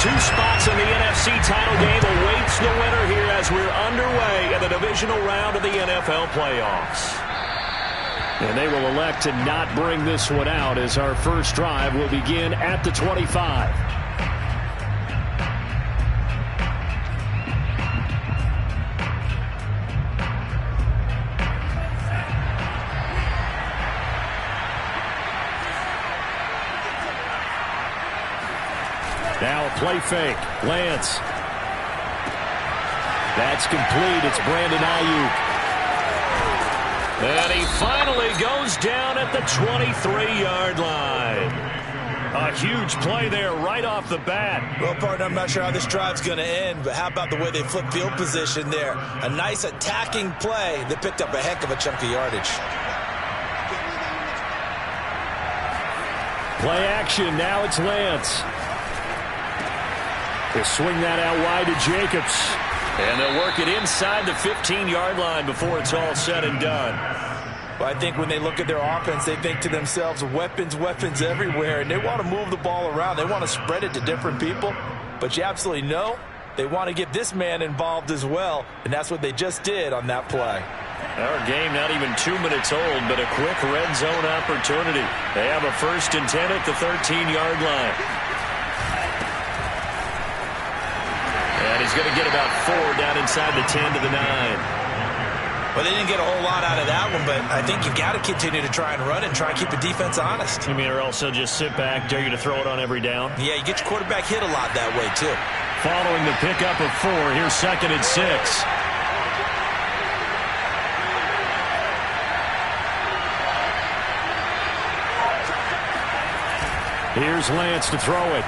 two spots in the NFC title game awaits the winner here as we're underway in the divisional round of the NFL playoffs. And they will elect to not bring this one out as our first drive will begin at the 25. Now a play fake. Lance. That's complete. It's Brandon Ayuk. And he finally goes down at the 23-yard line. A huge play there right off the bat. Well, partner, I'm not sure how this drive's going to end, but how about the way they flip field position there? A nice attacking play that picked up a heck of a chunk of yardage. Play action. Now it's Lance. They swing that out wide to Jacobs. And they'll work it inside the 15-yard line before it's all said and done. Well, I think when they look at their offense, they think to themselves, weapons, weapons everywhere, and they want to move the ball around. They want to spread it to different people. But you absolutely know they want to get this man involved as well, and that's what they just did on that play. Our game not even 2 minutes old, but a quick red zone opportunity. They have a 1st and 10 at the 13-yard line. And he's going to get about 4 down inside the 10 to the 9. Well, they didn't get a whole lot out of that one, but I think you've got to continue to try and run and try and keep the defense honest. You mean, or also just sit back, dare you to throw it on every down? Yeah, you get your quarterback hit a lot that way, too. Following the pickup of 4, here's 2nd and 6. Here's Lance to throw it.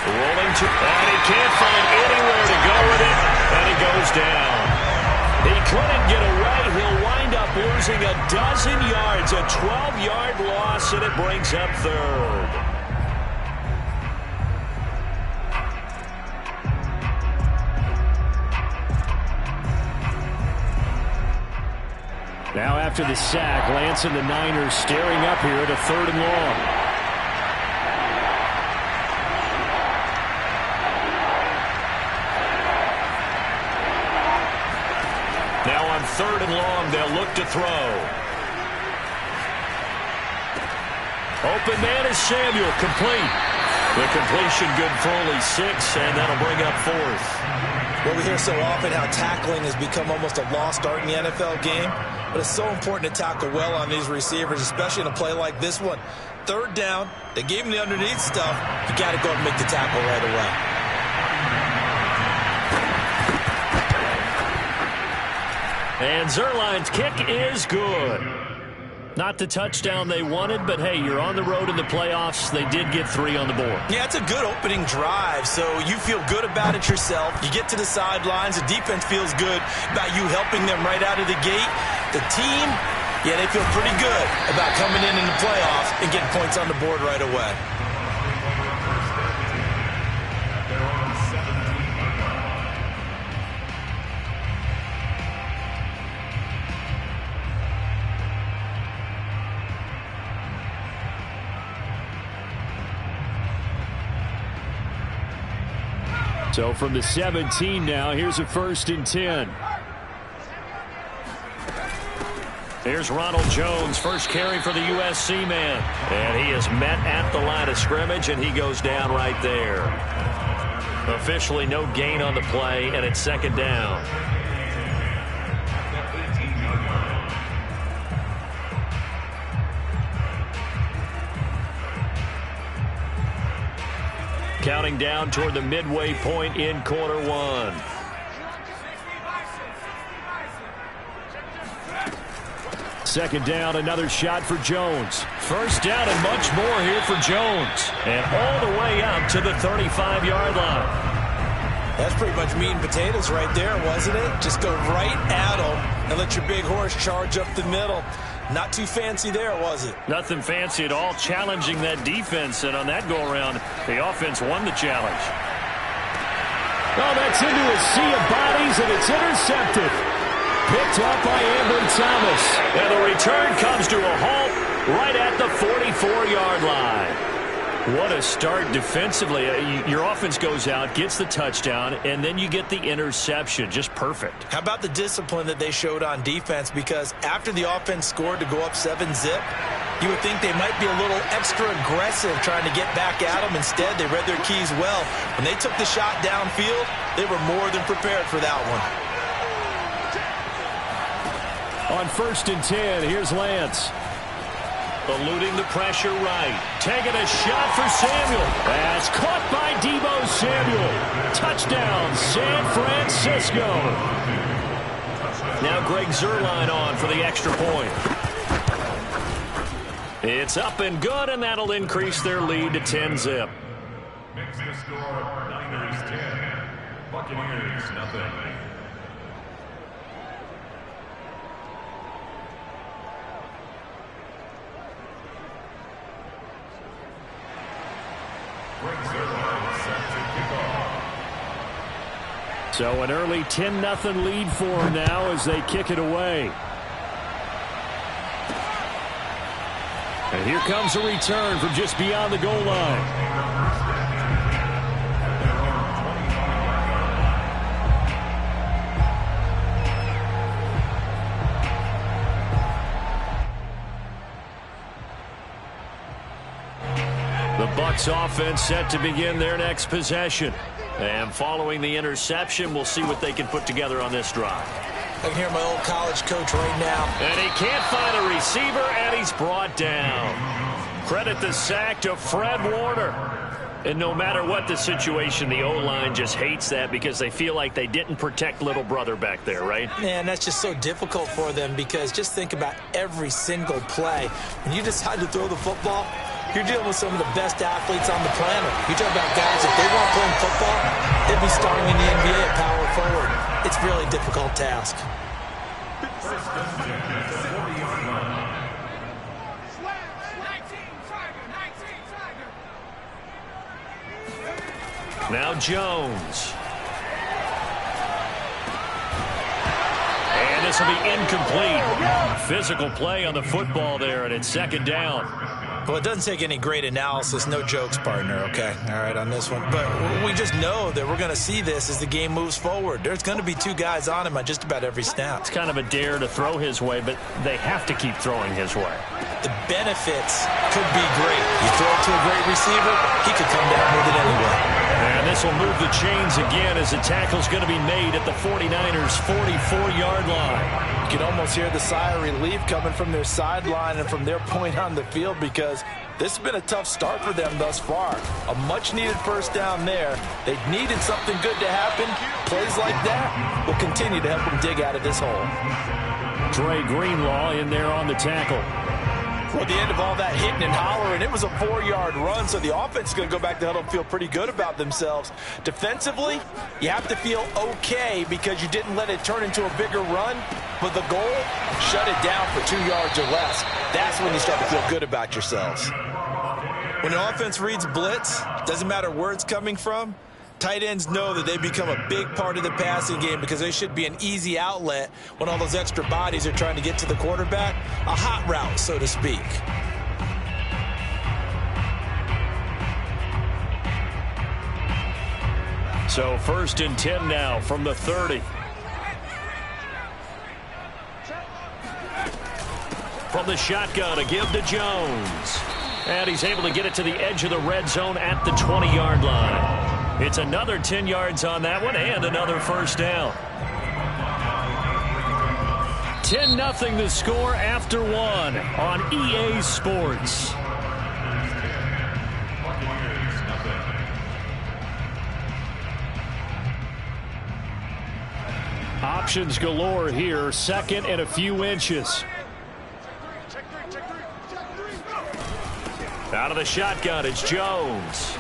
Rolling to, and he can't find anywhere to go with it, and he goes down. He couldn't get away. He'll wind up losing a dozen yards, a 12-yard loss, and it brings up 3rd. Now after the sack, Lance and the Niners staring up here at a 3rd and long. Now on 3rd and long, they'll look to throw. Open man is Samuel, complete. The completion good for only 6, and that'll bring up 4th. Well, we hear so often how tackling has become almost a lost art in the NFL game, but it's so important to tackle well on these receivers, especially in a play like this one. 3rd down, they gave him the underneath stuff. You got to go and make the tackle right away. And Zerline's kick is good. Not the touchdown they wanted, but hey, you're on the road in the playoffs. They did get 3 on the board. Yeah, it's a good opening drive, so you feel good about it yourself. You get to the sidelines. The defense feels good about you helping them right out of the gate. The team, yeah, they feel pretty good about coming in the playoffs and getting points on the board right away. So from the 17 now, here's a 1st and 10. Here's Ronald Jones, first carry for the USC man. And he is met at the line of scrimmage, and he goes down right there. Officially no gain on the play, and it's 2nd down. Counting down toward the midway point in quarter 1. Second down, another shot for Jones. 1st down and much more here for Jones. And all the way up to the 35-yard line. That's pretty much meat and potatoes right there, wasn't it? Just go right at them and let your big horse charge up the middle. Not too fancy there, was it? Nothing fancy at all, challenging that defense. And on that go-around, the offense won the challenge. Oh, that's into a sea of bodies, and it's intercepted. Picked up by Ambry Thomas. And the return comes to a halt right at the 44-yard line. What a start defensively. Your offense goes out, gets the touchdown, and then you get the interception. Just perfect. How about the discipline that they showed on defense? Because after the offense scored to go up 7-zip, you would think they might be a little extra aggressive trying to get back at them. Instead, they read their keys well. When they took the shot downfield, they were more than prepared for that one. On 1st and 10, here's Lance. Eluding the pressure right. Taking a shot for Samuel. That's caught by Deebo Samuel. Touchdown, San Francisco. Now Greg Zuerlein on for the extra point. It's up and good, and that'll increase their lead to 10-zip. Makes the score Niners 10, Buccaneers nothing. So an early 10-0 lead for them now as they kick it away. And here comes a return from just beyond the goal line. The Bucs offense set to begin their next possession. And following the interception, we'll see what they can put together on this drive. I can hear my old college coach right now. And he can't find a receiver, and he's brought down. Credit the sack to Fred Warner. And no matter what the situation, the O-line just hates that because they feel like they didn't protect little brother back there, right? Man, that's just so difficult for them because just think about every single play. When you decide to throw the football, you're dealing with some of the best athletes on the planet. You talk about guys, if they weren't playing football, they'd be starting in the NBA at power forward. It's a really difficult task. Now Jones. And this will be incomplete. Physical play on the football there, and it's 2nd down. Well, it doesn't take any great analysis. No jokes, partner, okay? All right, on this one. But we just know that we're going to see this as the game moves forward. There's going to be 2 guys on him on just about every snap. It's kind of a dare to throw his way, but they have to keep throwing his way. The benefits could be great. You throw it to a great receiver, he could come down with it anyway. And this will move the chains again as the tackle's going to be made at the 49ers' 44-yard line. You can almost hear the sigh of relief coming from their sideline and from their point on the field because this has been a tough start for them thus far. A much-needed first down there. They needed something good to happen. Plays like that will continue to help them dig out of this hole. Dre Greenlaw in there on the tackle. Well, at the end of all that hitting and hollering, it was a 4-yard run, so the offense is going to go back to huddle and feel pretty good about themselves. Defensively, you have to feel okay because you didn't let it turn into a bigger run, but the goal, shut it down for 2 yards or less. That's when you start to feel good about yourselves. When an offense reads blitz, doesn't matter where it's coming from, tight ends know that they become a big part of the passing game because they should be an easy outlet when all those extra bodies are trying to get to the quarterback. A hot route, so to speak. So 1st and 10 now from the 30. From the shotgun, a give to Jones. And he's able to get it to the edge of the red zone at the 20-yard line. It's another 10 yards on that one and another first down. 10-0 the score after 1 on EA Sports. Options galore here. 2nd and a few inches. Out of the shotgun, it's Jones.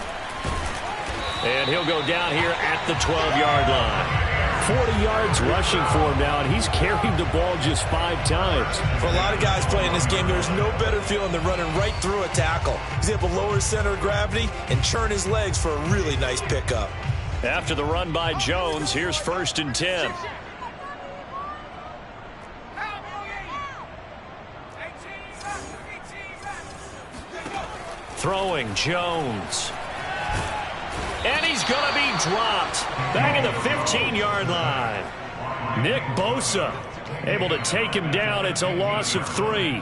And he'll go down here at the 12-yard line. 40 yards rushing for him now, and he's carried the ball just 5 times. For a lot of guys playing this game, there's no better feeling than running right through a tackle. He's able to lower his center of gravity and churn his legs for a really nice pickup. After the run by Jones, here's 1st and 10. throwing, Jones. And he's going to be dropped back at the 15-yard line. Nick Bosa able to take him down. It's a loss of 3.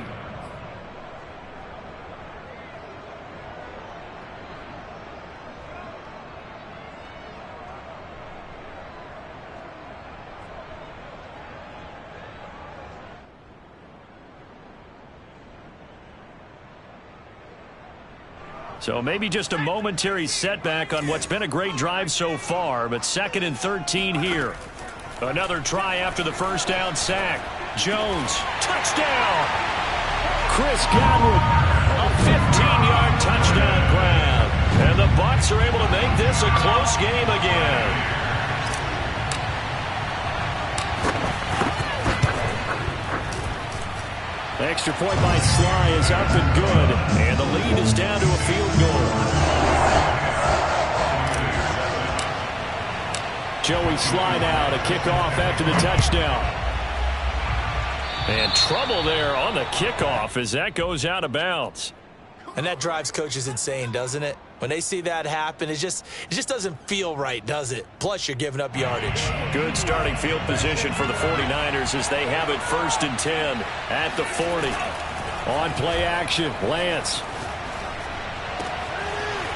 So maybe just a momentary setback on what's been a great drive so far, but 2nd and 13 here. Another try after the first down sack. Jones, touchdown! Chris Godwin, a 15-yard touchdown grab. And the Bucs are able to make this a close game again. Extra point by Sly is up and good. And the lead is down to a field goal. Joey Sly now to kick off after the touchdown. And trouble there on the kickoff as that goes out of bounds. And that drives coaches insane, doesn't it? When they see that happen, it just doesn't feel right, does it? Plus, you're giving up yardage. Good starting field position for the 49ers as they have it 1st and 10 at the 40. On play action, Lance.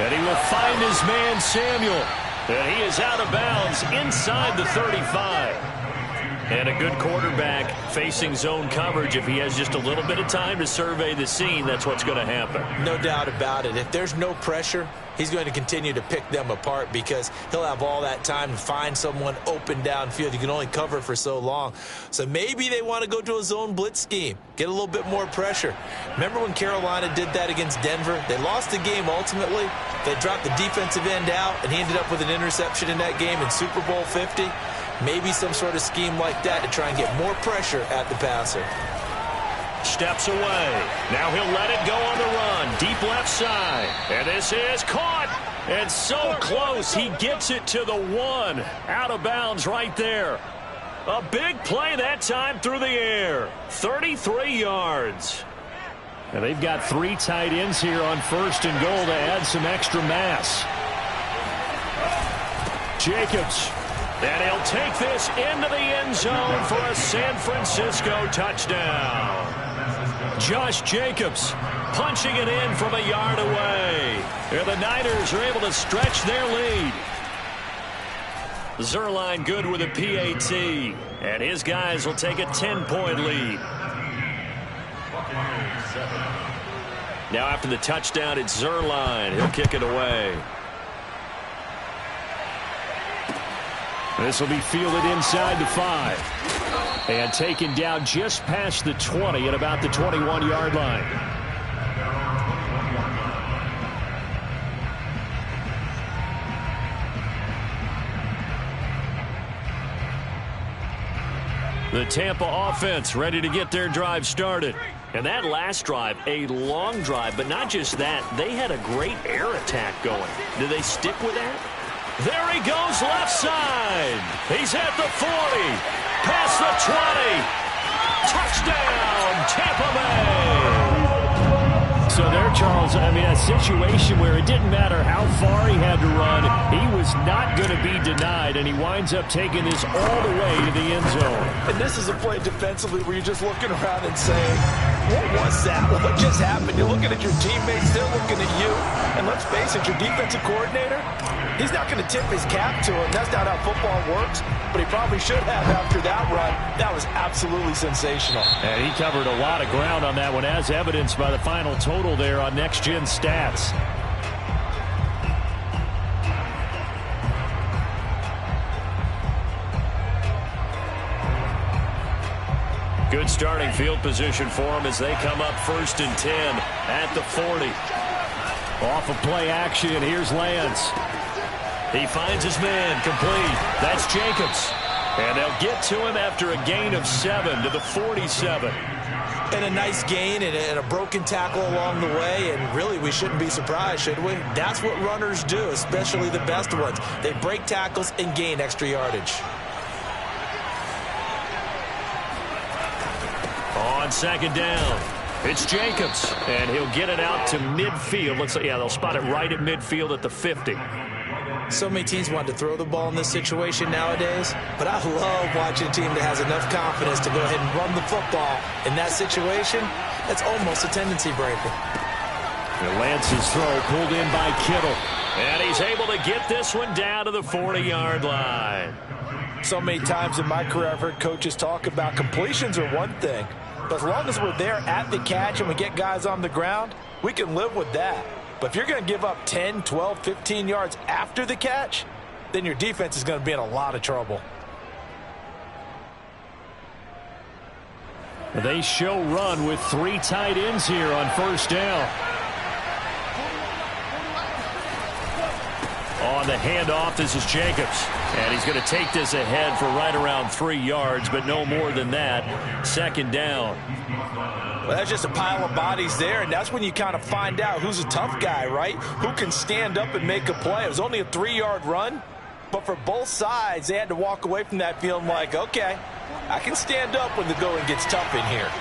And he will find his man, Samuel. And he is out of bounds inside the 35. And a good quarterback facing zone coverage. If he has just a little bit of time to survey the scene, that's what's going to happen. No doubt about it. If there's no pressure, he's going to continue to pick them apart because he'll have all that time to find someone open downfield. You can only cover for so long. So maybe they want to go to a zone blitz scheme, get a little bit more pressure. Remember when Carolina did that against Denver? They lost the game ultimately. They dropped the defensive end out, and he ended up with an interception in that game in Super Bowl 50. Maybe some sort of scheme like that to try and get more pressure at the passer. Steps away. Now he'll let it go on the run. Deep left side. And this is caught. And so close. He gets it to the 1. Out of bounds right there. A big play that time through the air. 33 yards. And they've got 3 tight ends here on 1st and goal to add some extra mass. Jacobs. And he'll take this into the end zone for a San Francisco touchdown. Josh Jacobs punching it in from a yard away. And the Niners are able to stretch their lead. Zerline good with a PAT. And his guys will take a 10-point lead. Now after the touchdown, it's Zerline. He'll kick it away. This will be fielded inside the 5. And taken down just past the 20 at about the 21-yard line. The Tampa offense ready to get their drive started. And that last drive, a long drive, but not just that. They had a great air attack going. Do they stick with that? There he goes left side. He's at the 40. Past the 20. Touchdown, Tampa Bay. So there, Charles, I mean, a situation where it didn't matter how far he had to run. He was not going to be denied, and he winds up taking this all the way to the end zone. And this is a play defensively where you're just looking around and saying, what was that? What just happened? You're looking at your teammates, they're looking at you. And let's face it, your defensive coordinator, he's not going to tip his cap to him. That's not how football works, but he probably should have after that run. That was absolutely sensational. And he covered a lot of ground on that one, as evidenced by the final total there on Next Gen Stats. Good starting field position for them as they come up 1st and 10 at the 40. Off of play action, here's Lance. He finds his man, complete. That's Jacobs. And they'll get to him after a gain of 7 to the 47. And a nice gain and a broken tackle along the way, and really we shouldn't be surprised, should we? That's what runners do, especially the best ones. They break tackles and gain extra yardage. On 2nd down, It's Jacobs, and he'll get it out to midfield. Looks like, yeah, they'll spot it right at midfield at the 50. So many teams want to throw the ball in this situation nowadays, but I love watching a team that has enough confidence to go ahead and run the football. In that situation, that's almost a tendency breaker. Lance's throw pulled in by Kittle, and he's able to get this one down to the 40-yard line. So many times in my career, I've heard coaches talk about completions are one thing, but as long as we're there at the catch and we get guys on the ground, we can live with that. But if you're going to give up 10, 12, 15 yards after the catch, then your defense is going to be in a lot of trouble. They show run with 3 tight ends here on first down. On the handoff, this is Jacobs. And he's going to take this ahead for right around 3 yards, but no more than that. Second down. Well, that's just a pile of bodies there, and that's when you kind of find out who's a tough guy, right? Who can stand up and make a play. It was only a 3-yard run, but for both sides, they had to walk away from that feeling like, okay, I can stand up when the going gets tough in here.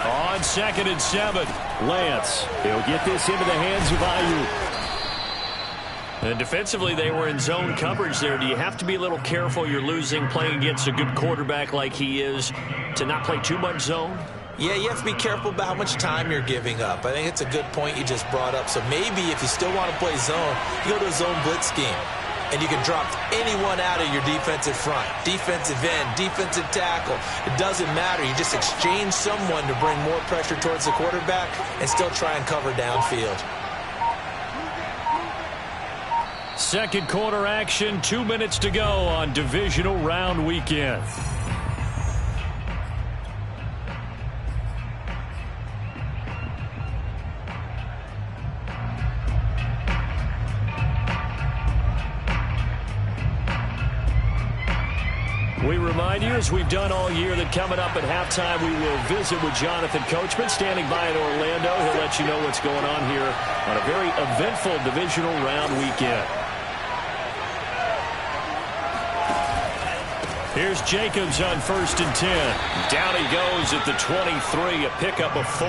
On 2nd and 7, Lance. He'll get this into the hands of Ayuk. And defensively, they were in zone coverage there. Do you have to be a little careful? You're losing playing against a good quarterback like he is to not play too much zone? Yeah, you have to be careful about how much time you're giving up. I think it's a good point you just brought up. So maybe if you still want to play zone, you go to a zone blitz scheme. And you can drop anyone out of your defensive front. Defensive end, defensive tackle. It doesn't matter. You just exchange someone to bring more pressure towards the quarterback and still try and cover downfield. Second quarter action, 2 minutes to go on divisional round weekend. We remind you, as we've done all year, that coming up at halftime, we will visit with Jonathan Coachman, standing by in Orlando. He'll let you know what's going on here on a very eventful divisional round weekend. Here's Jacobs on 1st and 10. Down he goes at the 23, a pickup of 4.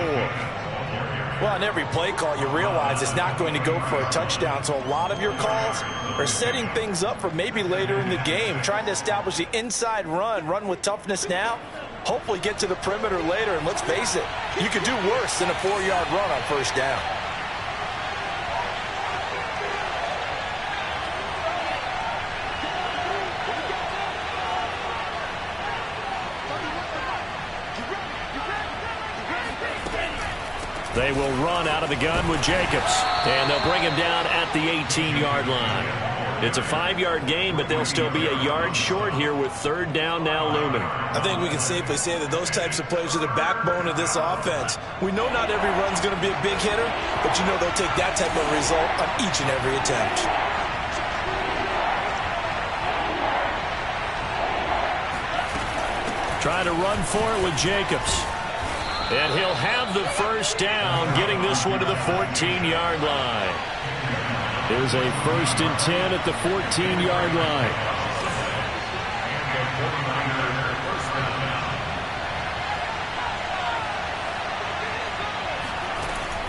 Well, on every play call, you realize it's not going to go for a touchdown. So a lot of your calls are setting things up for maybe later in the game, trying to establish the inside run with toughness now, hopefully get to the perimeter later. And let's face it, you could do worse than a 4-yard run on first down. They will run out of the gun with Jacobs, and they'll bring him down at the 18-yard line. It's a 5-yard gain, but they'll still be a yard short here with 3rd down now looming. I think we can safely say that those types of plays are the backbone of this offense. We know not every run's going to be a big hitter, but you know they'll take that type of result on each and every attempt. Trying to run for it with Jacobs. And he'll have the first down, getting this one to the 14-yard line. There's a 1st and 10 at the 14-yard line.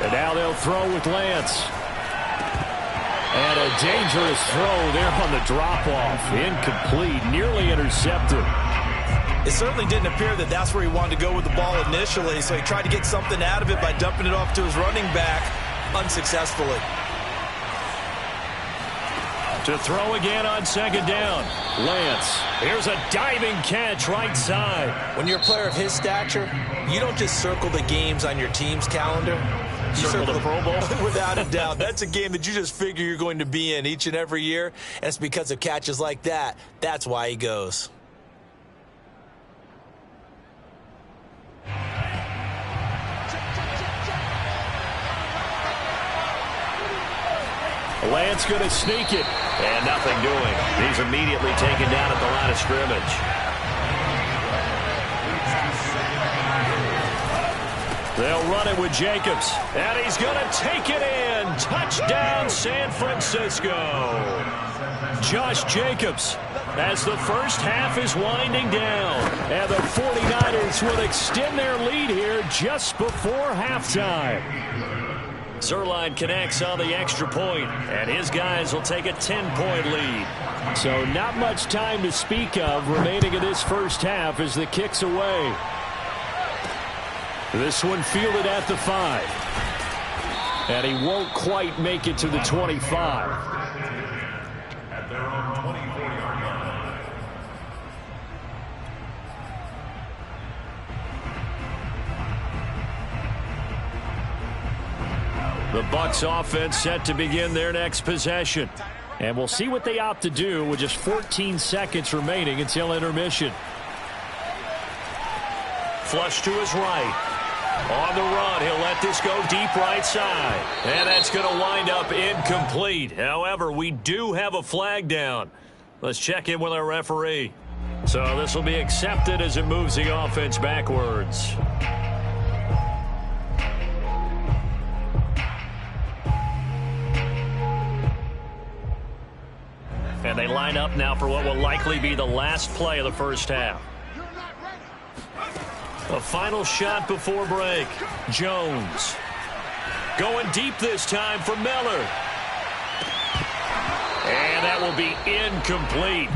And now they'll throw with Lance. And a dangerous throw there on the drop-off. Incomplete, nearly intercepted. It certainly didn't appear that that's where he wanted to go with the ball initially, so he tried to get something out of it by dumping it off to his running back unsuccessfully. To throw again on 2nd down. Lance. Here's a diving catch right side. When you're a player of his stature, you don't just circle the games on your team's calendar. You circle the Pro Bowl. Without a doubt. That's a game that you just figure you're going to be in each and every year, and it's because of catches like that. That's why he goes. Lance going to sneak it, and nothing doing. He's immediately taken down at the line of scrimmage. They'll run it with Jacobs, and he's going to take it in. Touchdown, San Francisco. Josh Jacobs, as the first half is winding down. And the 49ers will extend their lead here just before halftime. Zerline connects on the extra point, and his guys will take a 10-point lead. So not much time to speak of remaining in this first half as the kick's away. This one fielded at the 5. And he won't quite make it to the 25. At their own 24-yard line. The Bucs offense set to begin their next possession. And we'll see what they opt to do with just 14 seconds remaining until intermission. Flush to his right. On the run, he'll let this go deep right side. And that's going to wind up incomplete. However, we do have a flag down. Let's check in with our referee. So this will be accepted as it moves the offense backwards. And they line up now for what will likely be the last play of the first half. A final shot before break. Jones. Going deep this time for Miller. And that will be incomplete.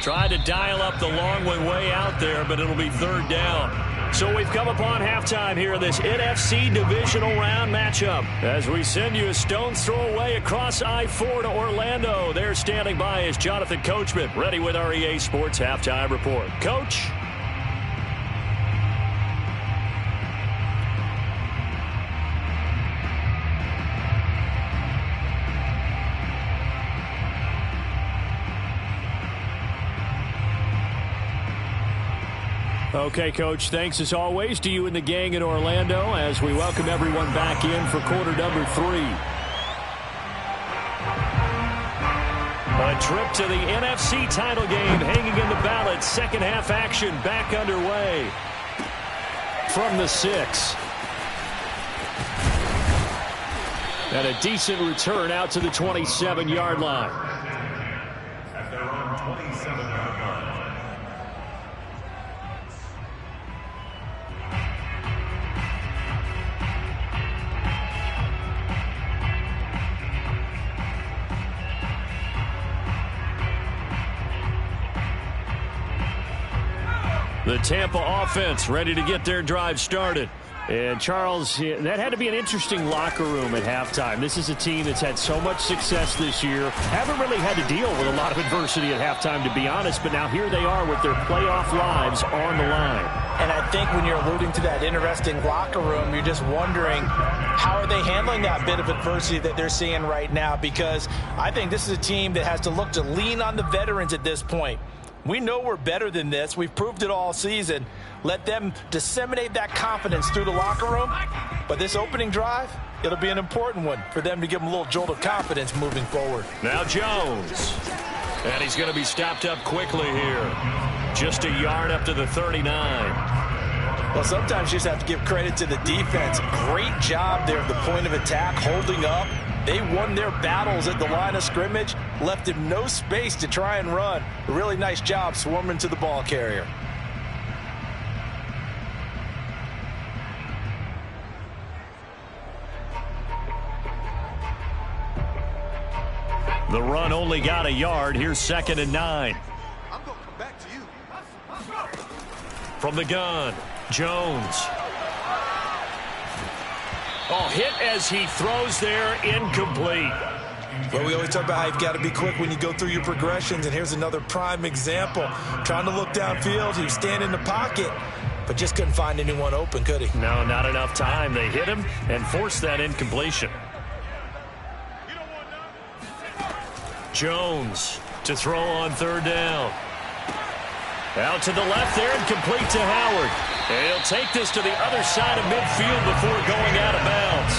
Tried to dial up the long way out there, but it'll be third down. So we've come upon halftime here in this NFC divisional round matchup. As we send you a stone's throw away across I-4 to Orlando. There standing by is Jonathan Coachman, ready with our EA Sports Halftime Report. Coach? Okay, Coach, thanks as always to you and the gang in Orlando as we welcome everyone back in for quarter number 3. A trip to the NFC title game hanging in the balance. Second half action back underway from the 6. And a decent return out to the 27-yard line. At their own 27-yard line. The Tampa offense ready to get their drive started. And, Charles, that had to be an interesting locker room at halftime. This is a team that's had so much success this year. Haven't really had to deal with a lot of adversity at halftime, to be honest. But now here they are with their playoff lives on the line. And I think when you're alluding to that interesting locker room, you're just wondering how are they handling that bit of adversity that they're seeing right now? Because I think this is a team that has to look to lean on the veterans at this point. We know we're better than this. We've proved it all season. Let them disseminate that confidence through the locker room. But this opening drive, it'll be an important one for them to give them a little jolt of confidence moving forward. Now Jones. And he's going to be stopped up quickly here. Just a yard up to the 39. Well, sometimes you just have to give credit to the defense. Great job there at the point of attack, holding up. They won their battles at the line of scrimmage, left him no space to try and run. A really nice job swarming to the ball carrier. The run only got a yard. Here's 2nd and 9. I'm going to come back to you. From the gun, Jones. Oh, hit as he throws there, incomplete. Well, we always talk about how you've got to be quick when you go through your progressions, and here's another prime example. Trying to look downfield, he was standing in the pocket, but just couldn't find anyone open, could he? No, not enough time. They hit him and forced that incompletion. Jones to throw on 3rd down. Out to the left there and complete to Howard. And he'll take this to the other side of midfield before going out of bounds.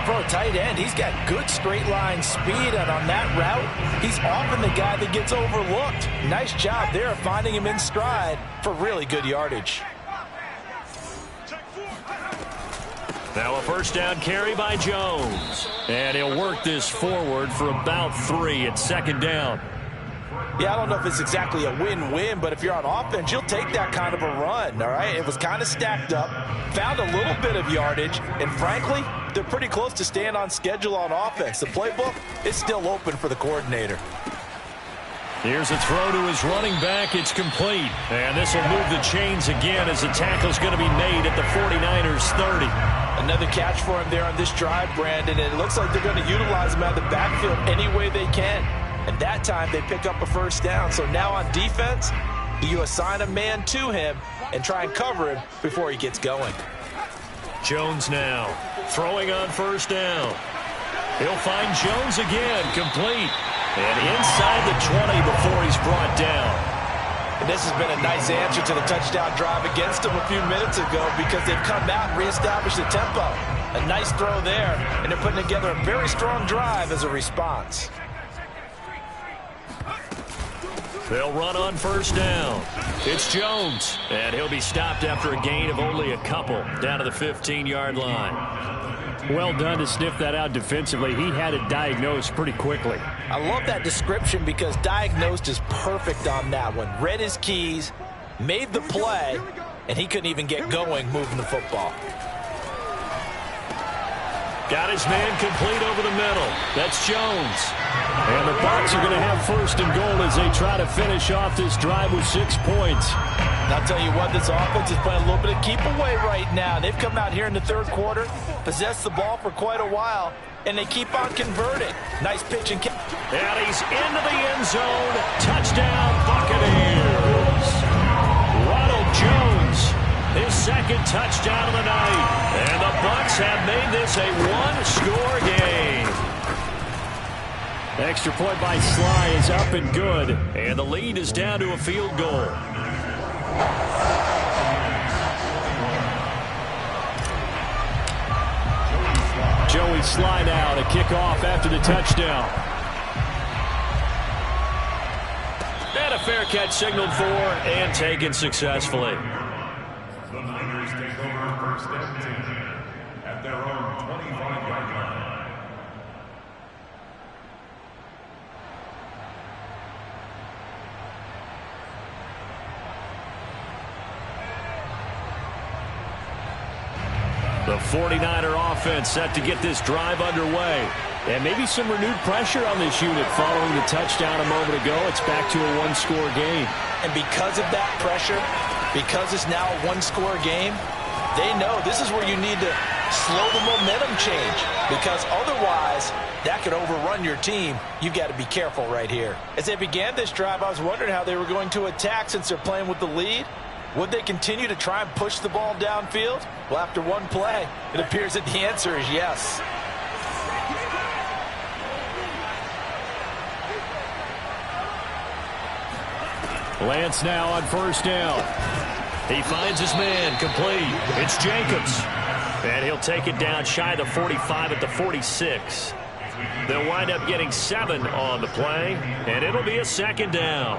For a tight end, he's got good straight line speed, and on that route, he's often the guy that gets overlooked. Nice job there of finding him in stride for really good yardage. Now a first down carry by Jones. And he'll work this forward for about 3 at second down. Yeah, I don't know if it's exactly a win-win, but if you're on offense, you'll take that kind of a run, all right? It was kind of stacked up, found a little bit of yardage, and frankly, they're pretty close to staying on schedule on offense. The playbook is still open for the coordinator. Here's a throw to his running back. It's complete. And this will move the chains again as the tackle's going to be made at the 49ers 30. Another catch for him there on this drive, Brandon, and it looks like they're going to utilize him out of the backfield any way they can. And that time they pick up a first down. So now on defense, you assign a man to him and try and cover him before he gets going. Jones now throwing on first down. He'll find Jones again, complete. And inside the 20 before he's brought down. And this has been a nice answer to the touchdown drive against them a few minutes ago because they've come out and reestablished the tempo. A nice throw there, and they're putting together a very strong drive as a response. They'll run on first down. It's Jones, and he'll be stopped after a gain of only a couple down to the 15-yard line. Well done to sniff that out defensively. He had it diagnosed pretty quickly. I love that description because diagnosed is perfect on that one. Read his keys, made the play, and he couldn't even get going moving the football. Got his man complete over the middle. That's Jones. And the Bucs are going to have first and goal as they try to finish off this drive with 6 points. And I'll tell you what, this offense is playing a little bit of keep away right now. They've come out here in the third quarter, possessed the ball for quite a while, and they keep on converting. Nice pitch and catch. And he's into the end zone. Touchdown, Buccaneers. Ronald Jones, his second touchdown of the night. And the Bucs have made this a one-score game. Extra point by Sly is up and good. And the lead is down to a field goal. Joey Sly now to kick off after the touchdown. And a fair catch signaled for and taken successfully. The Niners take over first and 10 at their own 25-yard line. The 49er offense set to get this drive underway. And maybe some renewed pressure on this unit following the touchdown a moment ago. It's back to a one-score game. And because of that pressure, because it's now a one-score game, they know this is where you need to slow the momentum change. Because otherwise, that could overrun your team. You've got to be careful right here. As they began this drive, I was wondering how they were going to attack since they're playing with the lead. Would they continue to try and push the ball downfield? Well, after one play, it appears that the answer is yes. Lance now on first down. He finds his man complete. It's Jacobs. And he'll take it down shy of the 45 at the 46. They'll wind up getting 7 on the play, and it'll be a second down.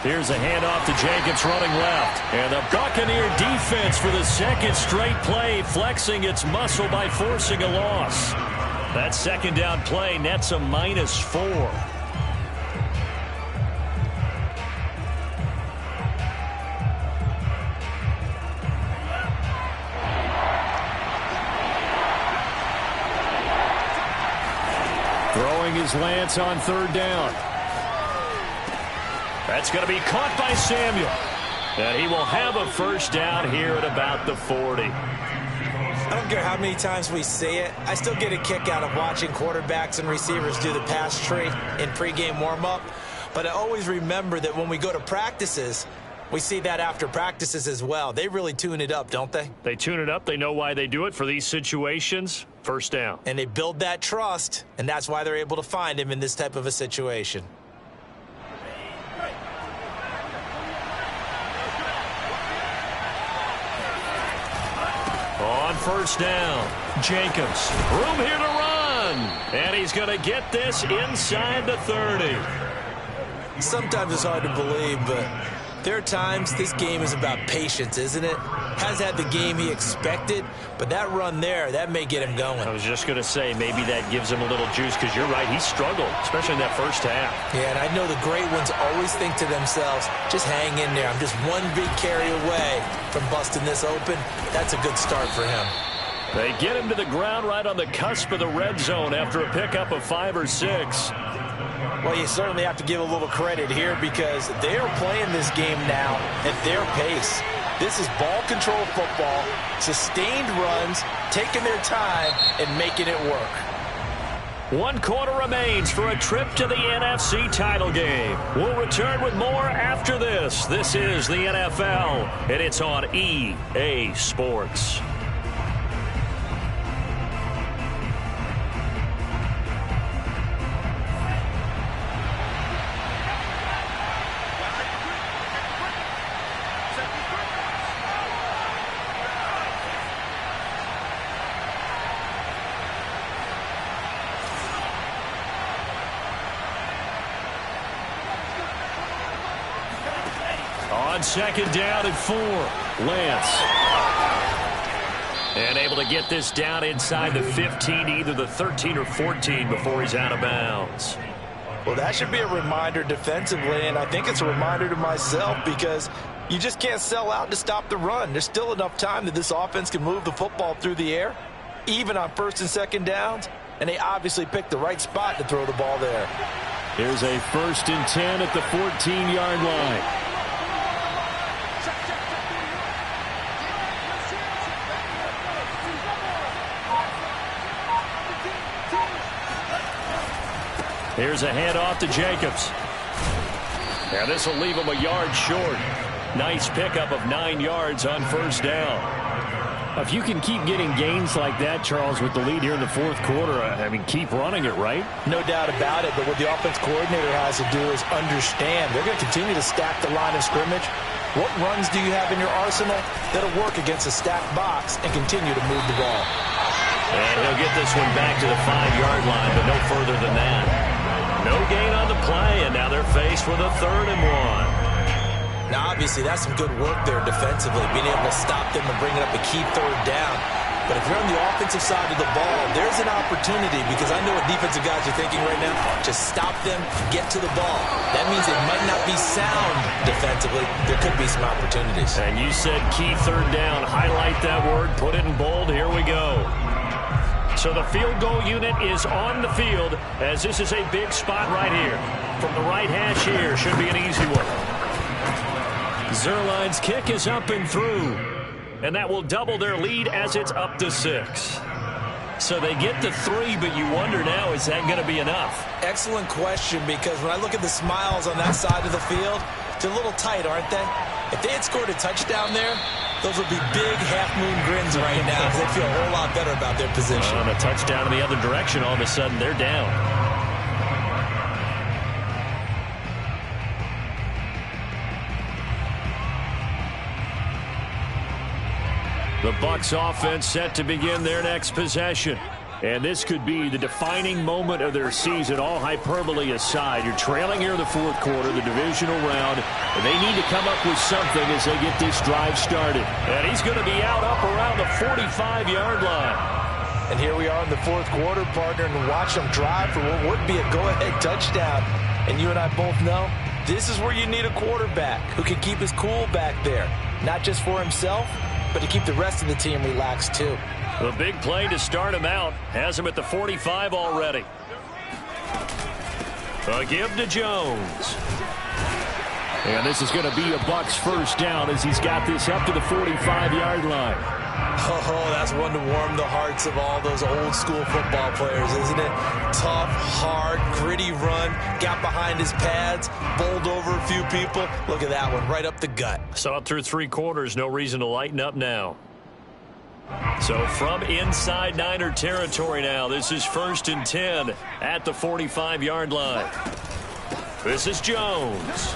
Here's a handoff to Jacobs running left. And the Buccaneer defense for the second straight play, flexing its muscle by forcing a loss. That second down play nets a -4. Throwing his Lance on third down. That's going to be caught by Samuel. And he will have a first down here at about the 40. I don't care how many times we say it, I still get a kick out of watching quarterbacks and receivers do the pass tree in pregame warm-up. But I always remember that when we go to practices, we see that after practices as well. They really tune it up, don't they? They tune it up. They know why they do it for these situations. First down. And they build that trust, and that's why they're able to find him in this type of a situation. On first down, Jacobs. Room here to run. And he's going to get this inside the 30. Sometimes it's hard to believe, but there are times this game is about patience, isn't it? Has had the game he expected, but that run there, that may get him going. I was just going to say, maybe that gives him a little juice, because you're right, he struggled, especially in that first half. Yeah, and I know the great ones always think to themselves, just hang in there. I'm just one big carry away from busting this open. That's a good start for him. They get him to the ground right on the cusp of the red zone after a pickup of 5 or 6. Well, you certainly have to give a little credit here because they are playing this game now at their pace. This is ball control football, sustained runs, taking their time, and making it work. 1 quarter remains for a trip to the NFC title game. We'll return with more after this. This is the NFL, and it's on EA Sports. On second down and 4, Lance. And able to get this down inside the 15, either the 13 or 14 before he's out of bounds. Well, that should be a reminder defensively, and I think it's a reminder to myself because you just can't sell out to stop the run. There's still enough time that this offense can move the football through the air, even on first and second downs, and they obviously picked the right spot to throw the ball there. Here's a 1st and 10 at the 14-yard line. Here's a handoff to Jacobs. And this will leave him a yard short. Nice pickup of 9 yards on first down. If you can keep getting gains like that, Charles, with the lead here in the 4th quarter, I mean, keep running it, right? No doubt about it, but what the offense coordinator has to do is understand. They're going to continue to stack the line of scrimmage. What runs do you have in your arsenal that'll work against a stacked box and continue to move the ball? And he'll get this one back to the 5-yard line, but no further than that. No gain on the play, and now they're faced with a 3rd and 1. Now, obviously, that's some good work there defensively, being able to stop them and bringing up a key 3rd down. But if you're on the offensive side of the ball, there's an opportunity because I know what defensive guys are thinking right now. Just stop them, get to the ball. That means they might not be sound defensively. There could be some opportunities. And you said key 3rd down. Highlight that word. Put it in bold. Here we go. So the field goal unit is on the field as this is a big spot right here. From the right hash here, should be an easy one. Zerline's kick is up and through. And that will double their lead as it's up to 6. So they get to 3, but you wonder now, is that going to be enough? Excellent question, because when I look at the smiles on that side of the field, they're a little tight, aren't they? If they had scored a touchdown there, those would be big half-moon grins right now because they feel a whole lot better about their position. On a touchdown in the other direction, all of a sudden they're down. The Bucs offense set to begin their next possession. And this could be the defining moment of their season, all hyperbole aside. You're trailing here in the 4th quarter, the divisional round, and they need to come up with something as they get this drive started. And he's going to be out up around the 45-yard line. And here we are in the 4th quarter, partner, and watch them drive for what would be a go-ahead touchdown. And you and I both know this is where you need a quarterback who can keep his cool back there, not just for himself, but to keep the rest of the team relaxed too. The big play to start him out has him at the 45 already. A give to Jones. And this is going to be a Bucs 1st down as he's got this up to the 45-yard line. Oh, that's one to warm the hearts of all those old-school football players, isn't it? Tough, hard, gritty run, got behind his pads, bowled over a few people. Look at that one, right up the gut. Saw it through 3 quarters, no reason to lighten up now. So from inside Niner territory now, this is 1st and 10 at the 45-yard line. This is Jones.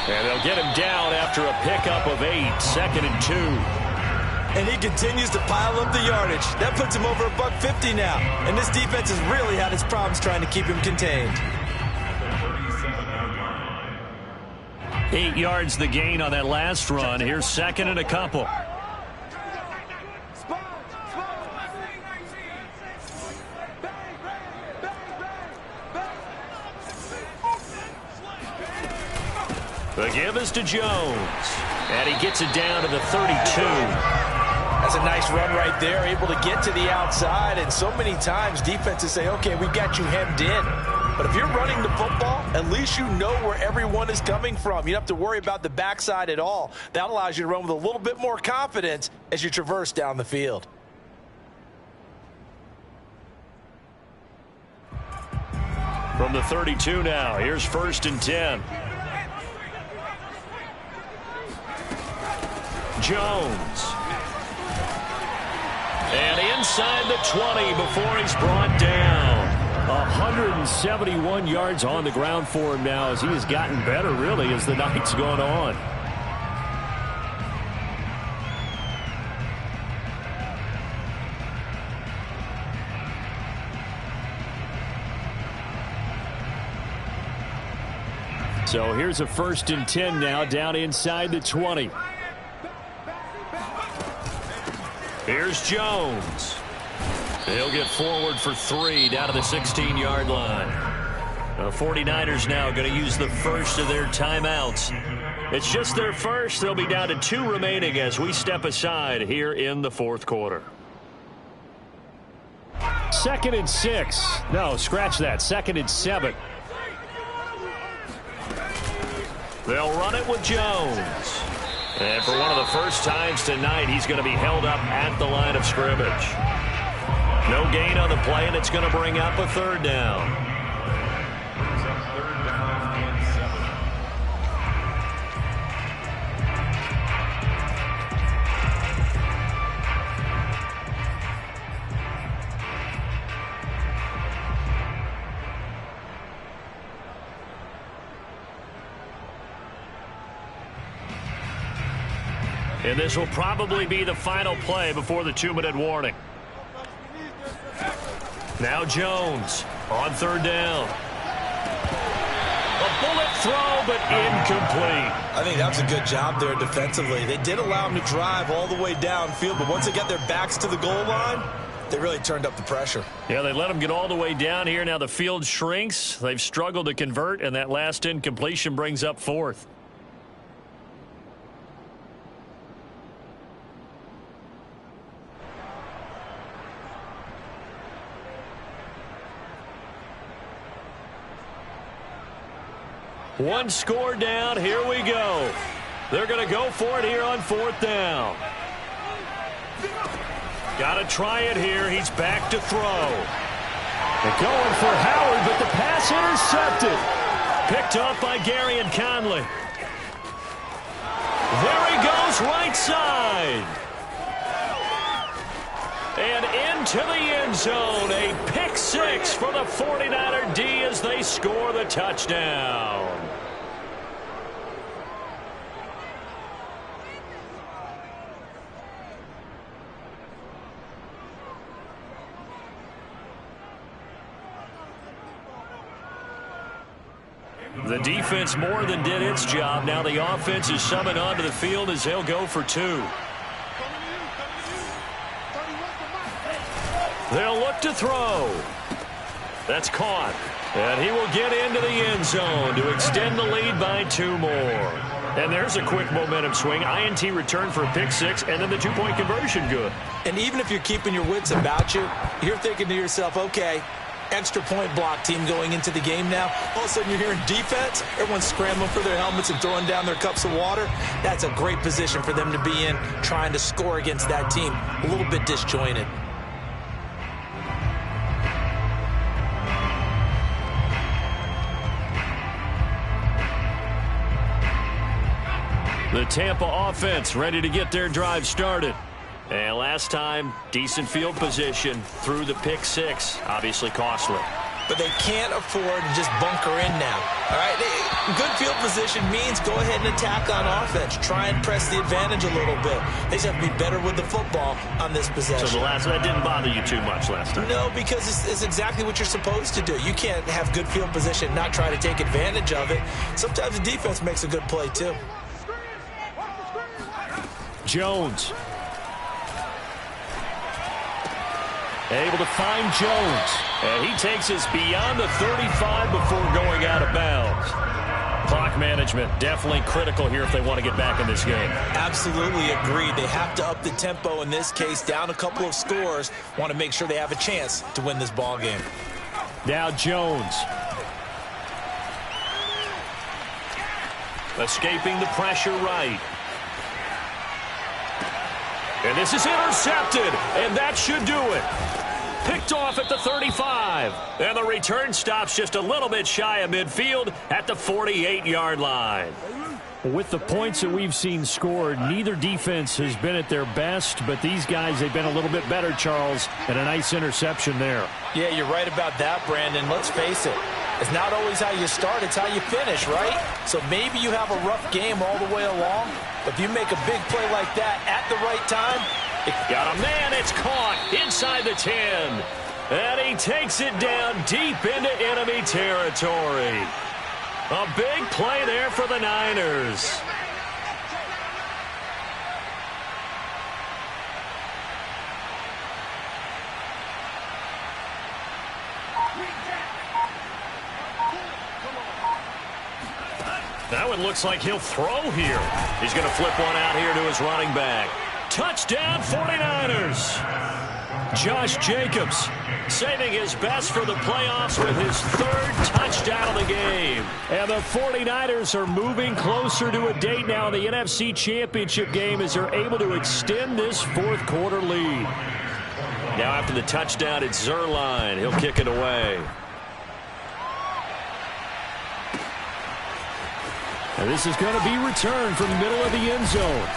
And they'll get him down after a pickup of 8, 2nd and 2. And he continues to pile up the yardage. That puts him over $150 now. And this defense has really had its problems trying to keep him contained. 8 yards the gain on that last run. Here's second and a couple. The give is to Jones. And he gets it down to the 32. That's a nice run right there, able to get to the outside. And so many times defenses say, okay, we've got you hemmed in. But if you're running the football, at least you know where everyone is coming from. You don't have to worry about the backside at all. That allows you to run with a little bit more confidence as you traverse down the field. From the 32 now, here's first and 10. Jones. And inside the 20 before he's brought down. 171 yards on the ground for him now as he has gotten better, really, as the night's gone on. So here's a first and 10 now down inside the 20. Here's Jones. He'll get forward for 3 down to the 16-yard line. The 49ers now going to use the first of their timeouts. It's just their first. They'll be down to 2 remaining as we step aside here in the fourth quarter. 2nd and 6. No, scratch that. 2nd and 7. They'll run it with Jones. And for one of the first times tonight, he's going to be held up at the line of scrimmage. No gain on the play, and it's going to bring up a third down. Third down and 7. And this will probably be the final play before the 2-minute warning. Now Jones on third down. A bullet throw, but incomplete. I think that was a good job there defensively. They did allow him to drive all the way downfield, but once they got their backs to the goal line, they really turned up the pressure. Yeah, they let him get all the way down here. Now the field shrinks. They've struggled to convert, and that last incompletion brings up fourth. One score down. Here we go. They're going to go for it here on fourth down. Got to try it here. He's back to throw. They're going for Howard, but the pass intercepted. Picked up by Gary and Conley. There he goes, right side. And into the end zone. A pick six for the 49er D as they score the touchdown. The defense more than did its job. Now the offense is summoned onto the field as they'll go for 2. They'll look to throw. That's caught. And he will get into the end zone to extend the lead by 2 more. And there's a quick momentum swing. INT return for a pick 6, and then the 2-point conversion good. And even if you're keeping your wits about you, you're thinking to yourself, okay, extra point block team going into the game now. All of a sudden you're hearing defense. Everyone's scrambling for their helmets and throwing down their cups of water. That's a great position for them to be in, trying to score against that team. A little bit disjointed. The Tampa offense ready to get their drive started. And last time, decent field position through the pick 6. Obviously costly. but they can't afford to just bunker in now. All right, good field position means go ahead and attack on offense. Try and press the advantage a little bit. They just have to be better with the football on this possession. So that didn't bother you too much last time? No, because it's exactly what you're supposed to do. You can't have good field position and not try to take advantage of it. Sometimes the defense makes a good play, too. Jones. Able to find Jones. And he takes us beyond the 35 before going out of bounds. Clock management definitely critical here if they want to get back in this game. Absolutely agreed. They have to up the tempo in this case, down a couple of scores. Want to make sure they have a chance to win this ball game. Now Jones. Escaping the pressure right. And this is intercepted, and that should do it. Picked off at the 35. And the return stops just a little bit shy of midfield at the 48-yard line. With the points that we've seen scored, neither defense has been at their best, but these guys, they've been a little bit better, Charles, and a nice interception there. Yeah, you're right about that, Brandon. Let's face it. It's not always how you start, it's how you finish, right? So maybe you have a rough game all the way along, but if you make a big play like that at the right time, got a man, it's caught inside the 10. And he takes it down deep into enemy territory. A big play there for the Niners. That one looks like he'll throw here. He's going to flip one out here to his running back. Touchdown 49ers. Josh Jacobs saving his best for the playoffs with his third touchdown of the game. And the 49ers are moving closer to a date now in the NFC Championship game as they're able to extend this fourth quarter lead. Now after the touchdown, it's Zerline. He'll kick it away. And this is going to be returned from the middle of the end zone.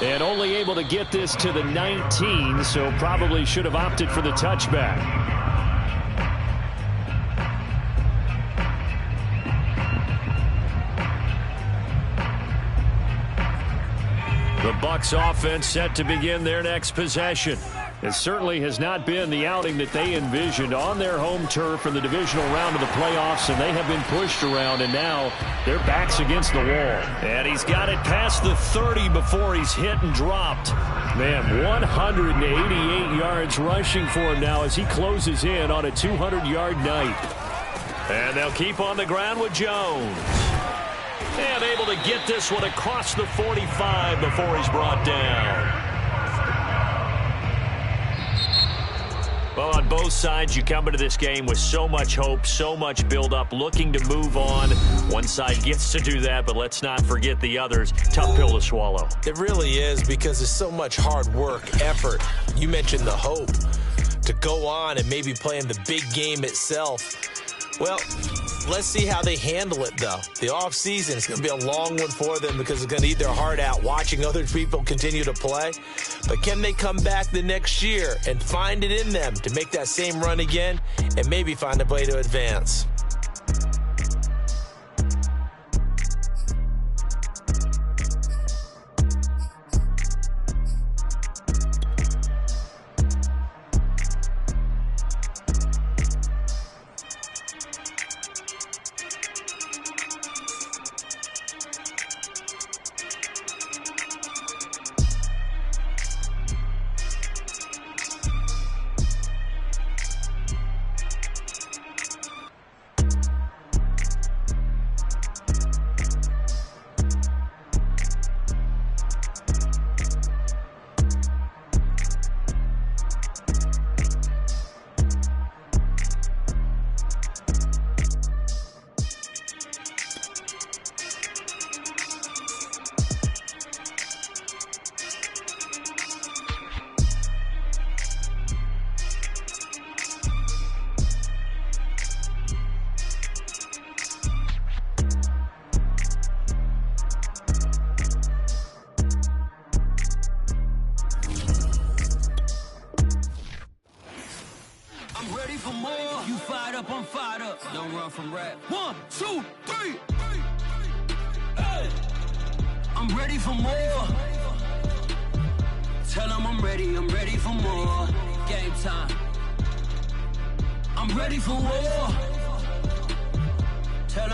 And only able to get this to the 19, so probably should have opted for the touchback. The Bucs offense set to begin their next possession. It certainly has not been the outing that they envisioned on their home turf in the divisional round of the playoffs, and they have been pushed around, and now their back's against the wall. And he's got it past the 30 before he's hit and dropped. Man, 188 yards rushing for him now as he closes in on a 200-yard night. And they'll keep on the ground with Jones. And able to get this one across the 45 before he's brought down. Well, on both sides, you come into this game with so much hope, so much build-up, looking to move on. One side gets to do that, but let's not forget the others. Tough pill to swallow. It really is because there's so much hard work, effort. You mentioned the hope to go on and maybe play in the big game itself. Well, let's see how they handle it, though. The offseason is going to be a long one for them because it's going to eat their heart out watching other people continue to play. But can they come back the next year and find it in them to make that same run again and maybe find a way to advance? fired up, I'm fired up. Don't run from rap. 1, 2, 3. Hey. I'm ready for more. Tell them I'm ready for more. Game time. I'm ready for war. Tell them